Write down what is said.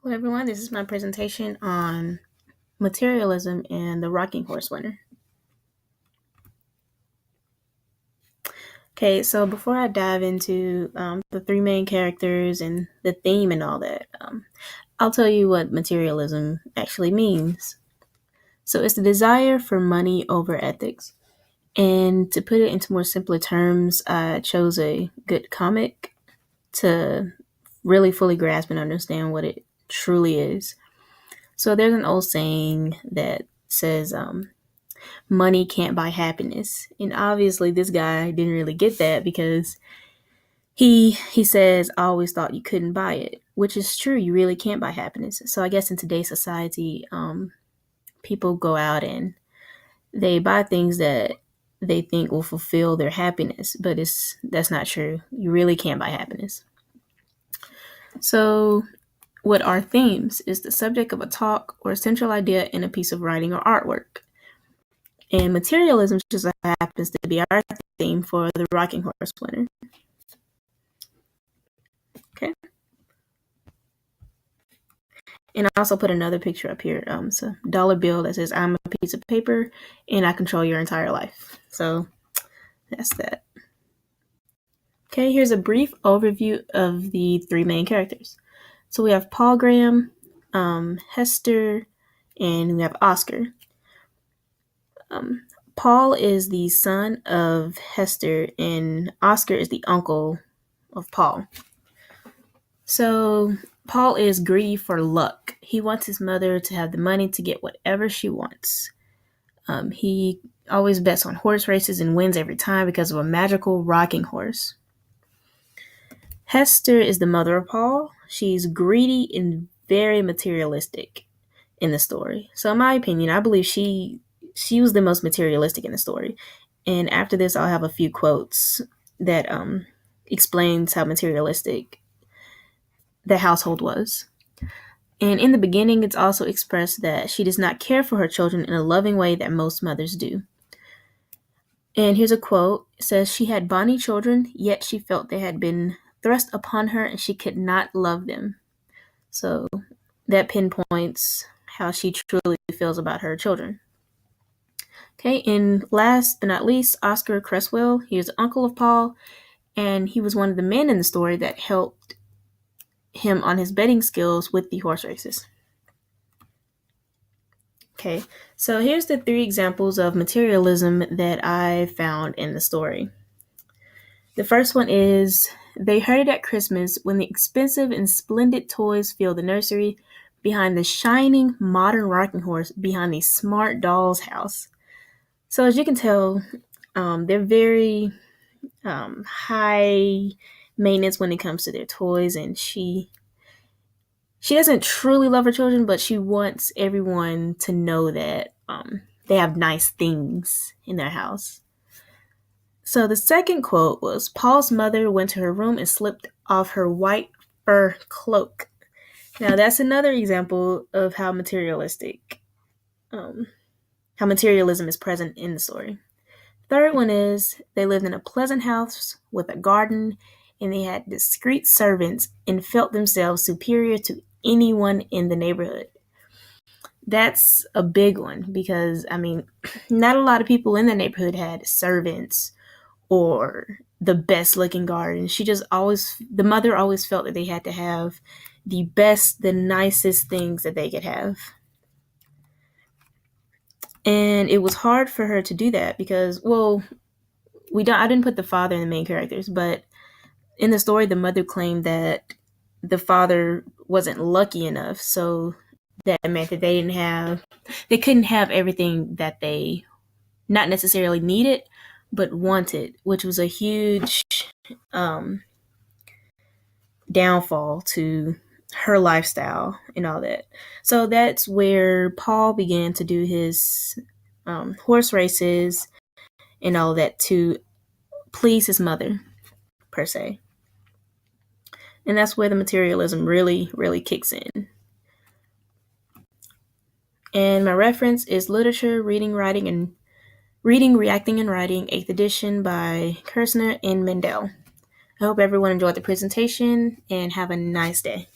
Hello, everyone. This is my presentation on materialism and the rocking horse winner. Okay, so before I dive into the three main characters and the theme and all that, I'll tell you what materialism actually means. So it's the desire for money over ethics. And to put it into more simpler terms, I chose a good comic to really fully grasp and understand what it truly is. So there's an old saying that says, money can't buy happiness. And obviously this guy didn't really get that because he says, I always thought you couldn't buy it, which is true. You really can't buy happiness. So I guess in today's society, people go out and they buy things that they think will fulfill their happiness, but that's not true. You really can't buy happiness. So what are themes is the subject of a talk or a central idea in a piece of writing or artwork. And materialism just so happens to be our theme for the rocking horse winner. Okay. And I also put another picture up here. It's a dollar bill that says, I'm a piece of paper and I control your entire life. So that's that. Okay, here's a brief overview of the three main characters. So we have Paul Graham, Hester, and we have Oscar. Paul is the son of Hester, and Oscar is the uncle of Paul. So Paul is greedy for luck. He wants his mother to have the money to get whatever she wants. He always bets on horse races and wins every time because of a magical rocking horse. Hester is the mother of Paul. She's greedy and very materialistic in the story. So in my opinion, I believe she was the most materialistic in the story. And after this, I'll have a few quotes that explains how materialistic the household was. And in the beginning, it's also expressed that she does not care for her children in a loving way that most mothers do. And here's a quote. It says, she had bonny children, yet she felt they had been thrust upon her and she could not love them. So that pinpoints how she truly feels about her children. Okay, and last but not least, Oscar Cresswell. He was the uncle of Paul, and he was one of the men in the story that helped him on his betting skills with the horse races. Okay, so here's the three examples of materialism that I found in the story. The first one is, they heard it at Christmas when the expensive and splendid toys filled the nursery behind the shining modern rocking horse behind the smart doll's house. So as you can tell, they're very high maintenance when it comes to their toys, and she doesn't truly love her children, but she wants everyone to know that they have nice things in their house. So the second quote was, Paul's mother went to her room and slipped off her white fur cloak. Now that's another example of how materialism is present in the story. Third one is, they lived in a pleasant house with a garden, and they had discreet servants and felt themselves superior to anyone in the neighborhood. That's a big one because, not a lot of people in the neighborhood had servants or the best looking garden. The mother always felt that they had to have the best, the nicest things that they could have. And it was hard for her to do that because, I didn't put the father in the main characters, but in the story, the mother claimed that the father wasn't lucky enough. So that meant that they couldn't have everything that they not necessarily needed, but wanted, which was a huge downfall to her lifestyle and all that. So that's where Paul began to do his horse races and all that to please his mother, per se. And that's where the materialism really, really kicks in. And my reference is Literature, Reading, Reacting, and Writing, 8th edition by Kirsner and Mendel. I hope everyone enjoyed the presentation and have a nice day.